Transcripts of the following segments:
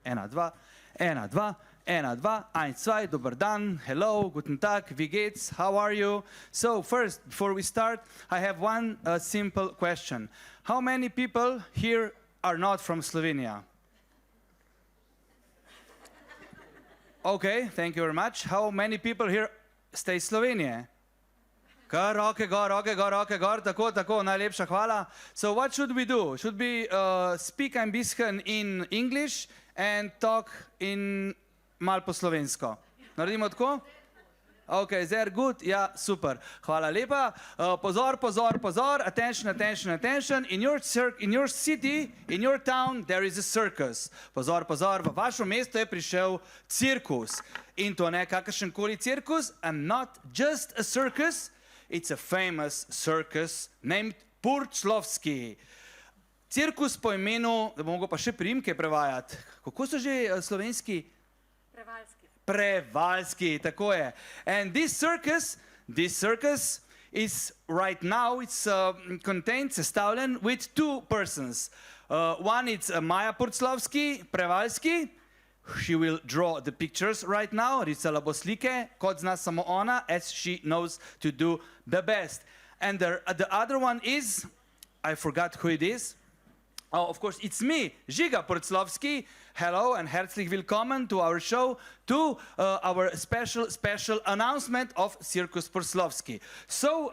Ena, dva, ena, dva, ena, dva, eins, zwei, dober dan, hello, guten Tag, wie geht's, how are you? So first, before we start, I have one simple question. How many people here are not from Slovenia? Okay, thank you very much. How many people here stay Slovenia? Roke gor, tako, najlepša hvala. So what should we do? Should we speak ein bisschen in English and talk in mal po slovensko? Naredimo tako? Okay, sehr gut. Ja, super. Hvala lepa. Pozor. Attention. In your city, in your town, there is a circus. Pozor. V vašo mesto je prišel cirkus. In to ne kakršenkoli cirkus, and not just a circus. It's a famous circus named Purclovski. Cirkus po imenu, da bom mogel pa še priimke prevajati. Kako so že slovenski? Prevalski, tako je. And this circus is right now, it's contained, sestavljen with two persons. One is Maja Prevalski. She will draw the pictures right now. Risala bo slike, kot zna samo ona, as she knows to do the best. And the other one is, I forgot who it is. Oh, of course, it's me, Žiga X. Hello and herzlich willkommen to our show, to our special announcement of Cirkus Purclovski. So,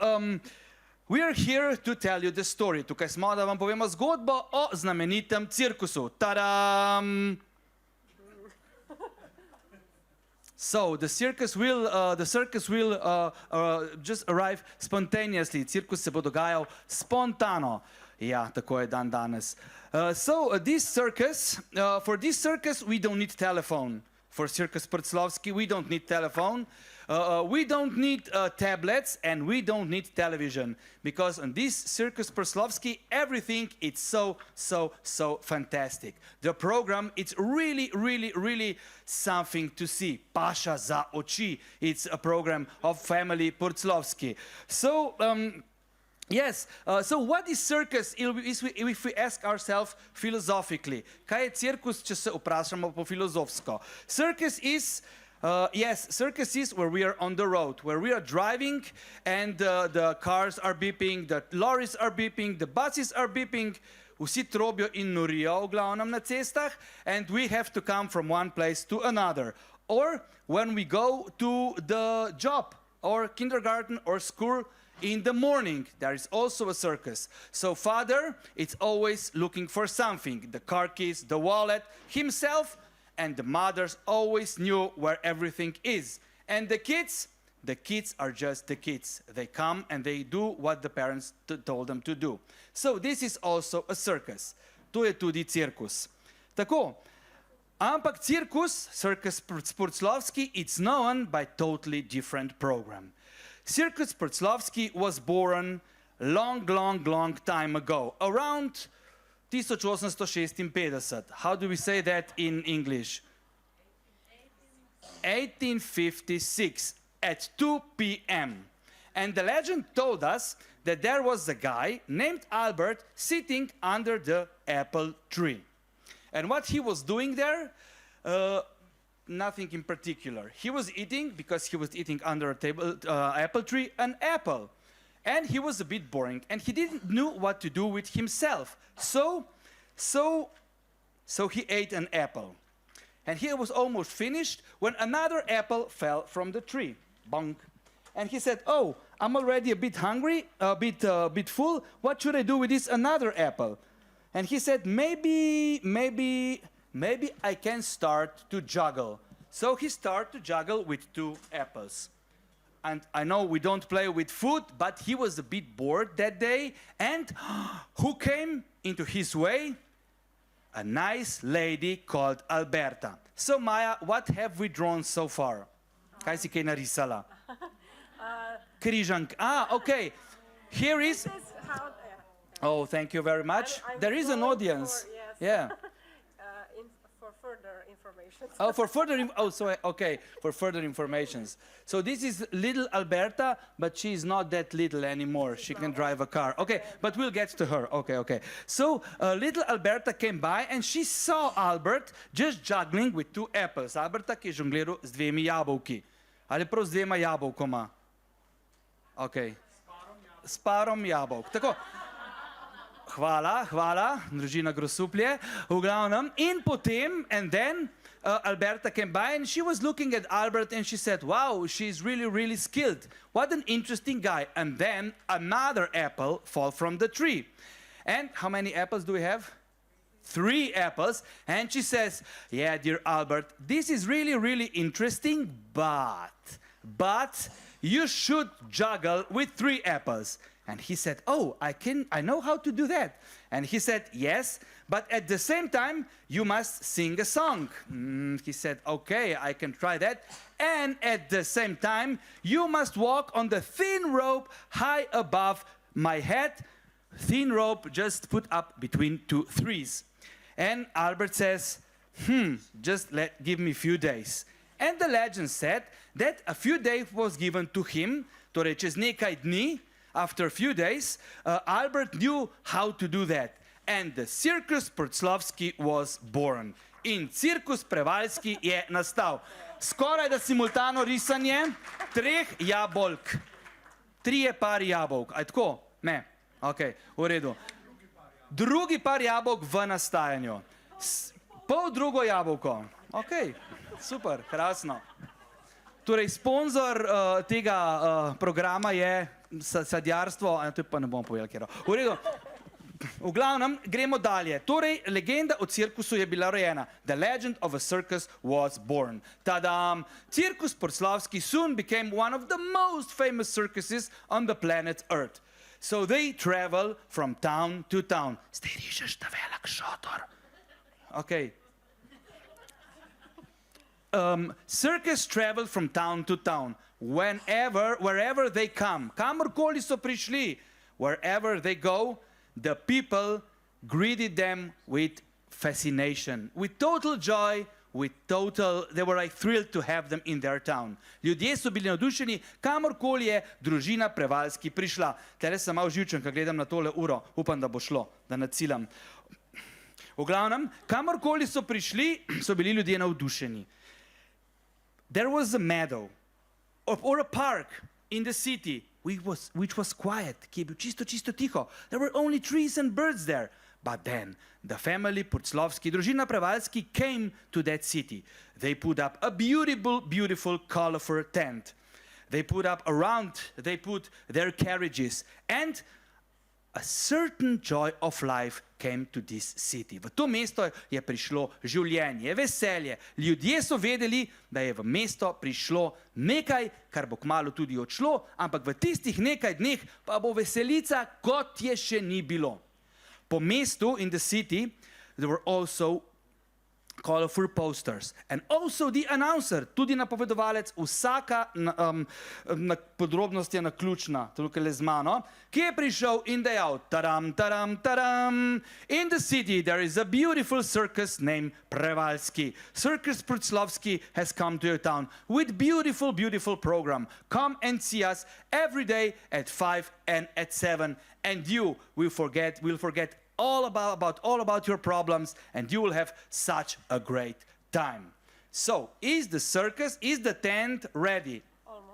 we are here to tell you the story. Tukaj smo, da vam povemo zgodbo o znamenitem cirkusu. Tadam! So the circus will just arrive spontaneously. Cirkus se bo dogajal spontano. Ja, tako je dan danes. So for this circus, we don't need telephone. For Cirkus Purclovski, we don't need telephone. We don't need tablets, and we don't need television, because on this Cirkus Purclovski, everything is so fantastic. The program, it's really something to see. Pasha za oči. It's a program of family Purclovski. So, yes, so what is circus if we ask ourselves philosophically? Kaj je cirkus, če se vprašamo po filozofsko? Circus is where we are on the road, where we are driving and the cars are beeping, the lorries are beeping, the buses are beeping, vsi trobijo in norijo v glavnem na cestah, and we have to come from one place to another. Or when we go to the job or kindergarten or school, in the morning, there is also a circus. So father, it's always looking for something, the car keys, the wallet, himself, and the mothers always knew where everything is. And the kids are just the kids. They come and they do what the parents told them to do. So this is also a circus. To je tudi cirkus. Tako, ampak cirkus Purclovski, it's known by totally different program. Cirkus Purclovski was born long time ago, around 1856. How do we say that in English? 1856 at 2 p.m. And the legend told us that there was a guy named Albert sitting under the apple tree. And what he was doing there? Nothing in particular. He was eating, because he was eating under a apple tree, an apple. And he was a bit boring, and he didn't know what to do with himself. So he ate an apple. And he was almost finished when another apple fell from the tree. Bonk. And he said, oh, I'm already a bit hungry, a bit full. What should I do with this another apple? And he said, maybe I can start to juggle. So he started to juggle with two apples. And I know we don't play with food, but he was a bit bored that day. And who came into his way? A nice lady called Alberta. So Maja, what have we drawn so far? Kaj si kaj narisala? Križank. Okay. Here is... Oh, thank you very much. There is an audience. For, yes. Yeah. For further information. information. Oh, for further, okay, for further informations. So this is little Alberta, but she's not that little anymore. She can drive a car. Okay, but we'll get to her. Okay, okay. So little Alberta came by and she saw Albert just juggling with 2 apples. Alberta, ki je žongliral z 2 jabolki. Ali prav z 2 jabolkoma? Okay. S parom jabolk. Tako. Hvala, hvala, družina Grosuplje, v glavnem. In potem, and then, Alberta came by and she was looking at Albert and she said, wow, she's really, really skilled. What an interesting guy. And then another apple fall from the tree. And how many apples do we have? 3 apples. And she says, yeah, dear Albert, this is really, really interesting, but you should juggle with 3 apples. And he said, oh, I know how to do that. And he said, yes, but at the same time, you must sing a song. He said, okay, I can try that. And at the same time, you must walk on the thin rope high above my head. Thin rope just put up between 2 trees. And Albert says, just give me a few days. And the legend said that a few days was given to him, torej čez nekaj dni. After a few days, Albert knew how to do that. And the Circus Prclovski was born. In Cirkus Prevaljski je nastal. Skoraj da simultano risanje 3 jabolk. 3 par jabolk. Aj tako? Ne. Ok, v redu. Drugi par jabolk v nastajanju. Pol drugo jabolko. Ok, super, krasno. Torej, sponzor tega programa je sadjarstvo, to pa ne bom povedal, kjero. V redu. V glavnem, gremo dalje. Torej, legenda o cirkusu je bila rojena. The legend of a circus was born. Tadam! Cirkus Prclovski soon became one of the most famous circuses on the planet Earth. So they travel from town to town. Zdaj rišeš ta velik šotor. Okay. Circus travel from town to town. Wherever they come, kamorkoli so prišli, wherever they go, the people greeted them with fascination, with total joy, they were like thrilled to have them in their town. Ljudje so bili navdušeni, kamorkoli je družina Prevaljski prišla. Tele sem malo živčen, ko gledam na tole uro, upam, da bo šlo, da naciljam. V glavnem, kamorkoli so prišli, so bili ljudje navdušeni. There was a meadow or a park in the city which was quiet, ki je bil čisto tiho. There were only trees and birds there. But then the family Prclovski, družina Prevaljski, came to that city. They put up a beautiful, colorful tent. They put their carriages, and a certain joy of life came to this city. V to mesto je prišlo življenje, veselje. Ljudje so vedeli, da je v mesto prišlo nekaj, kar bo kmalu tudi odšlo, ampak v tistih nekaj dneh pa bo veselica, kot je še ni bilo. Po mestu, in the city, there were also colorful posters. And also the announcer, tudi napovedovalec, vsaka podrobnost je naključna, tukaj le z mano, ki je prišel in dejal, taram, taram, taram. In the city there is a beautiful circus named Prevaljski. Circus Prclovski has come to your town with beautiful program. Come and see us every day at 5 and at 7. And you will forget all about your problems, and you will have such a great time. So, is the tent ready?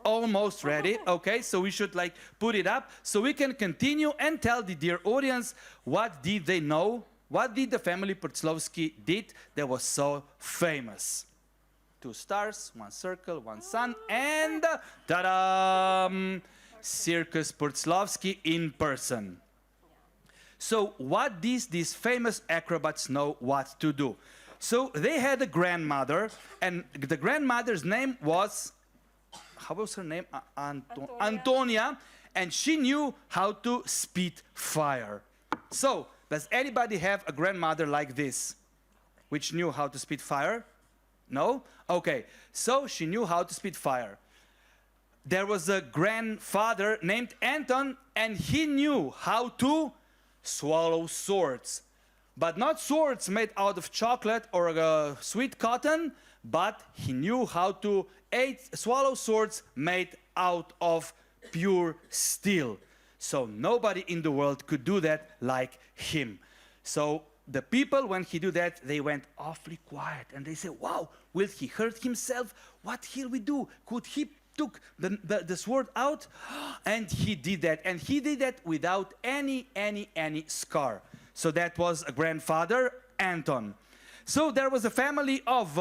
Almost ready. Okay, so we should put it up so we can continue and tell the dear audience what did they know, what did the family Prclovski did that was so famous. 2 stars, 1 circle, 1 sun, and ta-da! Circus Prclovski in person. So what did these famous acrobats know what to do? So they had a grandmother, and the grandmother's name was, how was her name? Antonia, and she knew how to spit fire. So, does anybody have a grandmother like this, which knew how to spit fire? No? Okay, so she knew how to spit fire. There was a grandfather named Anton, and he knew how to swallow swords. But not swords made out of chocolate or sweet cotton, but he knew how to swallow swords made out of pure steel. So nobody in the world could do that like him. So the people, when he do that, they went awfully quiet. And they said, wow, will he hurt himself? What will we do? Could he took the sword out? And he did that. And he did that without any scar. So that was a grandfather, Anton. So there was a family of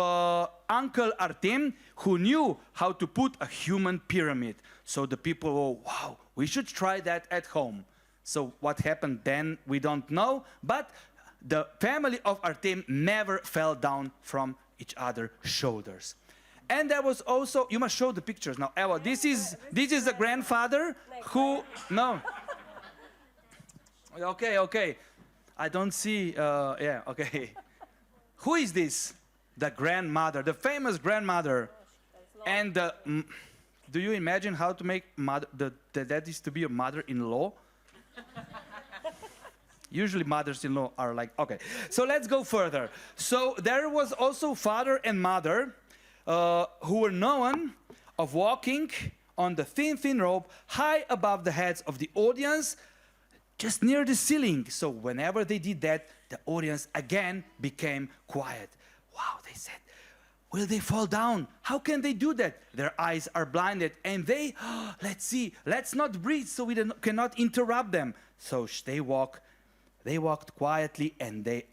Uncle Artem who knew how to put a human pyramid. So the people, oh, wow, we should try that at home. So what happened then, we don't know. But the family of Artem never fell down from each other's shoulders. And there was also, you must show the pictures now. Ewa, this is the grandfather who, no. Okay. I don't see, yeah, okay. Who is this? The grandmother, the famous grandmother. And do you imagine how to make that is to be a mother-in-law? Usually mothers-in-law are like, okay. So let's go further. So there was also father and mother who were known of walking on the thin rope high above the heads of the audience, just near the ceiling. So whenever they did that, the audience again became quiet. Wow, they said, will they fall down? How can they do that? Their eyes are blinded and they, let's see, let's not breathe so we cannot interrupt them. So they walked quietly, and they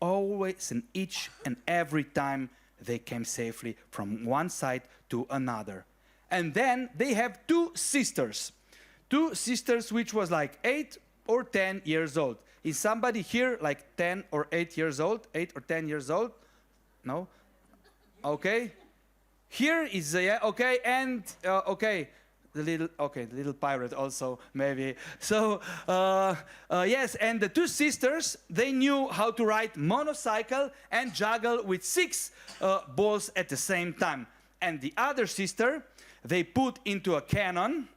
always and each and every time they came safely from one side to another. And then they have two sisters which was like 8 or 10 years old. Is somebody here like 10 or 8 years old? 8 or 10 years old? No? Okay. Here is, yeah, okay, and, okay. The little pirate also, maybe. So, yes, and the two sisters, they knew how to ride motorcycle and juggle with 6 balls at the same time. And the other sister, they put into a cannon.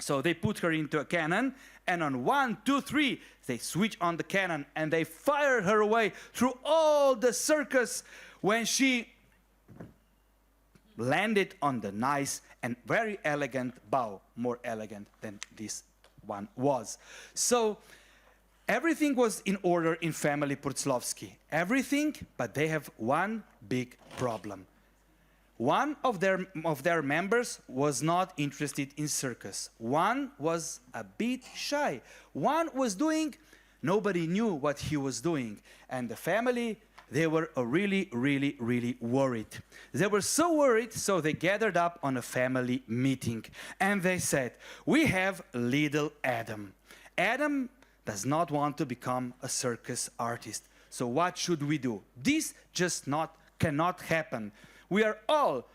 So they put her into a cannon, and on 1, 2, 3, they switch on the cannon, and they fire her away through all the circus when she landed on the nice and very elegant bow, more elegant than this one was. So everything was in order in family Purzlowski. Everything, but they have one big problem. One of their members was not interested in circus. One was a bit shy. One was doing, nobody knew what he was doing. And the family, they were really worried. They were so worried, so they gathered up on a family meeting. And they said, we have little Adam. Adam does not want to become a circus artist. So what should we do? This just cannot happen. We are all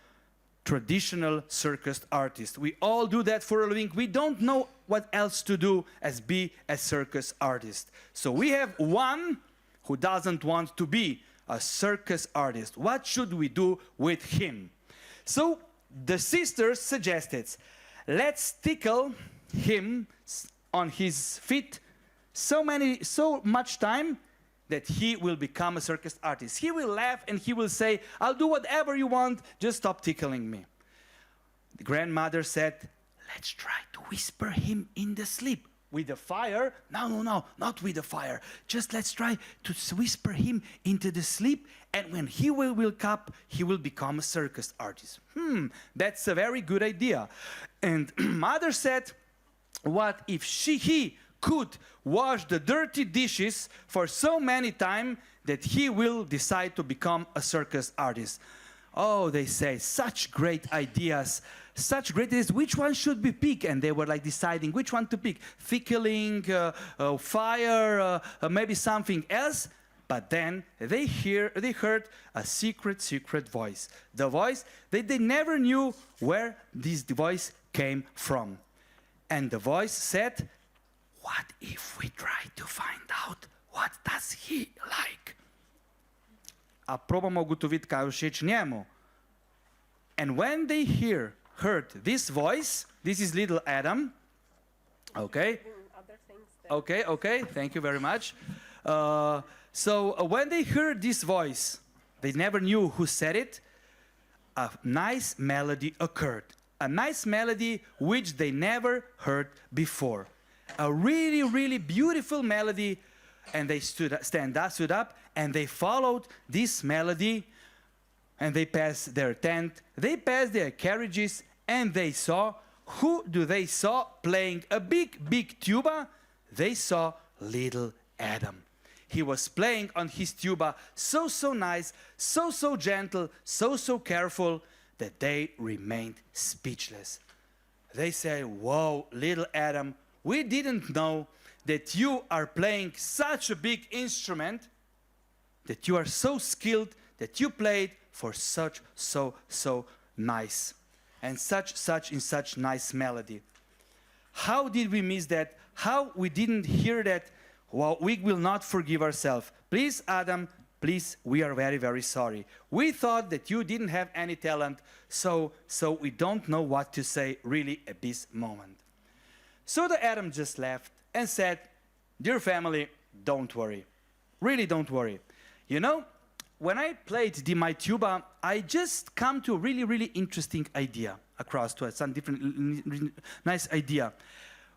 traditional circus artists. We all do that for a living. We don't know what else to do as be a circus artist. So we have one who doesn't want to be a circus artist. What should we do with him? So the sisters suggested, let's tickle him on his feet so much time that he will become a circus artist. He will laugh and he will say, I'll do whatever you want, just stop tickling me. The grandmother said, let's try to whisper him in the sleep. With the fire? No, not with the fire. Just let's try to whisper him into the sleep, and when he will wake up, he will become a circus artist. That's a very good idea. And mother said, what if he could wash the dirty dishes for so many times that he will decide to become a circus artist? Oh, they say, such great ideas. Such great ideas. Which one should be picked? And they were like deciding which one to pick. Tickling, fire, maybe something else. But then they heard a secret voice. The voice that they never knew where this voice came from. And the voice said, what if we try to find out what does he like? A probamo ugotoviti kaj je všeč njemu. And when they heard this voice, this is little Adam. Okay. Okay, thank you very much. When they heard this voice, they never knew who said it. A nice melody occurred. A nice melody which they never heard before. A really, really beautiful melody. And they stood up, and they followed this melody. And they passed their tent, they passed their carriages, and they saw, who do they saw playing a big, big tuba? They saw little Adam. He was playing on his tuba so, so nice, so, so gentle, so, so careful, that they remained speechless. They said, whoa, little Adam, we didn't know that you are playing such a big instrument, that you are so skilled, that you played for such, so nice, and such nice melody. How did we miss that? How we didn't hear that? Well, we will not forgive ourselves. Please, Adam, please, we are very, very sorry. We thought that you didn't have any talent, so we don't know what to say really at this moment. So the Adam just laughed and said, dear family, don't worry. Really don't worry. You know, when I played my tuba, I just come to a really, really interesting idea across to some different nice idea.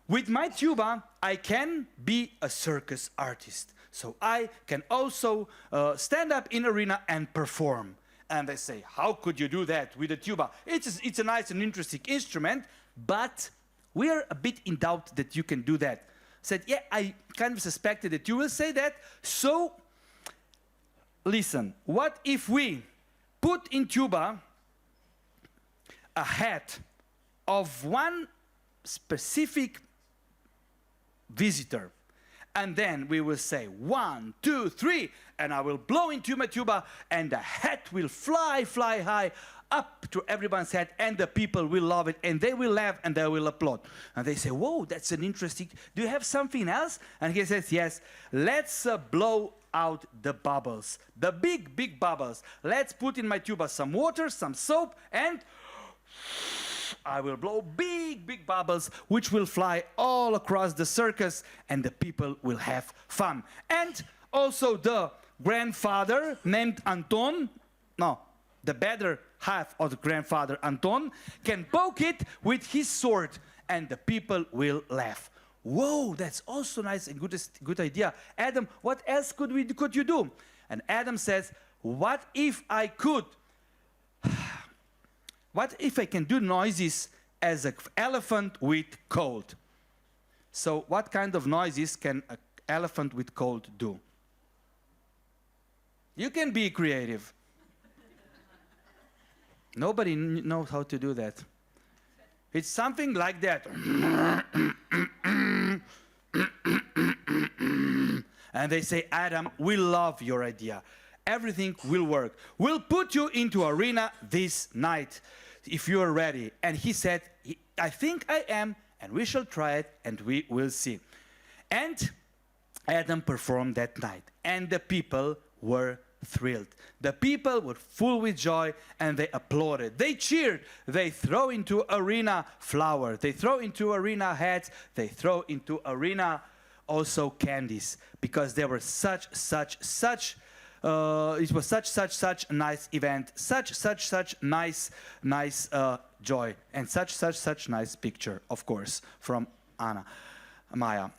With my tuba, I can be a circus artist. So I can also stand up in arena and perform. And they say, how could you do that with a tuba? It's a nice and interesting instrument, but we are a bit in doubt that you can do that. Said, yeah, I kind of suspected that you will say that, so listen, what if we put in tuba a hat of one specific visitor, and then we will say 1, 2, 3, and I will blow into my tuba, and the hat will fly high up to everyone's head, and the people will love it, and they will laugh, and they will applaud. And they say, whoa, that's an interesting, do you have something else? And he says, yes, let's blow out the bubbles, the big, big bubbles. Let's put in my tuba some water, some soap, and I will blow big, big bubbles, which will fly all across the circus, and the people will have fun. And also the grandfather named Anton, no, the better half of the grandfather Anton, can poke it with his sword, and the people will laugh. Whoa, that's also nice and good idea. Adam, what else could you do? And Adam says, what if I can do noises as an elephant with cold? So what kind of noises can an elephant with cold do? You can be creative. Nobody knows how to do that. It's something like that. And they say, Adam, we love your idea. Everything will work. We'll put you into arena this night if you are ready. And he said, I think I am, and we shall try it, and we will see. And Adam performed that night, and the people were thrilled. The people were full with joy, and they applauded. They cheered. They throw into arena flowers. They throw into arena hats. They throw into arena also candies, because there were such it was such a nice event, such nice joy, and such nice picture, of course, from Maja.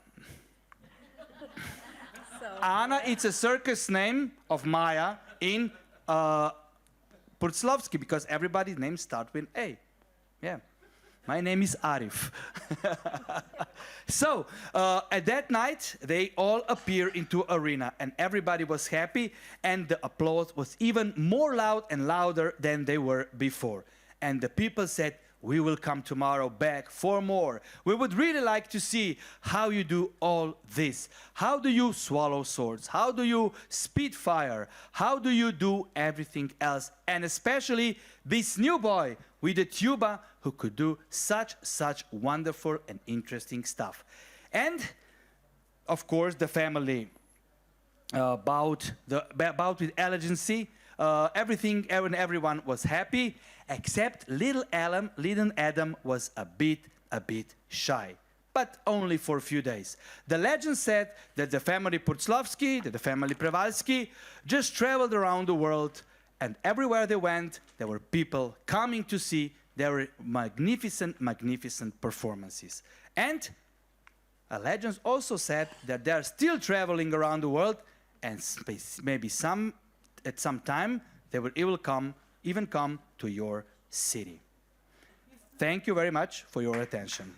Anna, it's a circus name of Maja in Purslovsky, because everybody's names start with A. Yeah. My name is Arif. So, at that night, they all appear into arena, and everybody was happy, and the applause was even more loud and louder than they were before. And the people said, we will come tomorrow back for more. We would really like to see how you do all this. How do you swallow swords? How do you spit fire? How do you do everything else? And especially this new boy with a tuba who could do such wonderful and interesting stuff. And of course the family bowed with elegancy. Everyone was happy, except little Adam was a bit shy. but only for a few days. The legend said that the family Purslovsky, that the family Przewalski, just traveled around the world, and everywhere they went, there were people coming to see their magnificent, magnificent performances. And a legend also said that they are still traveling around the world, and maybe at some time they will even come to your city. Thank you very much for your attention.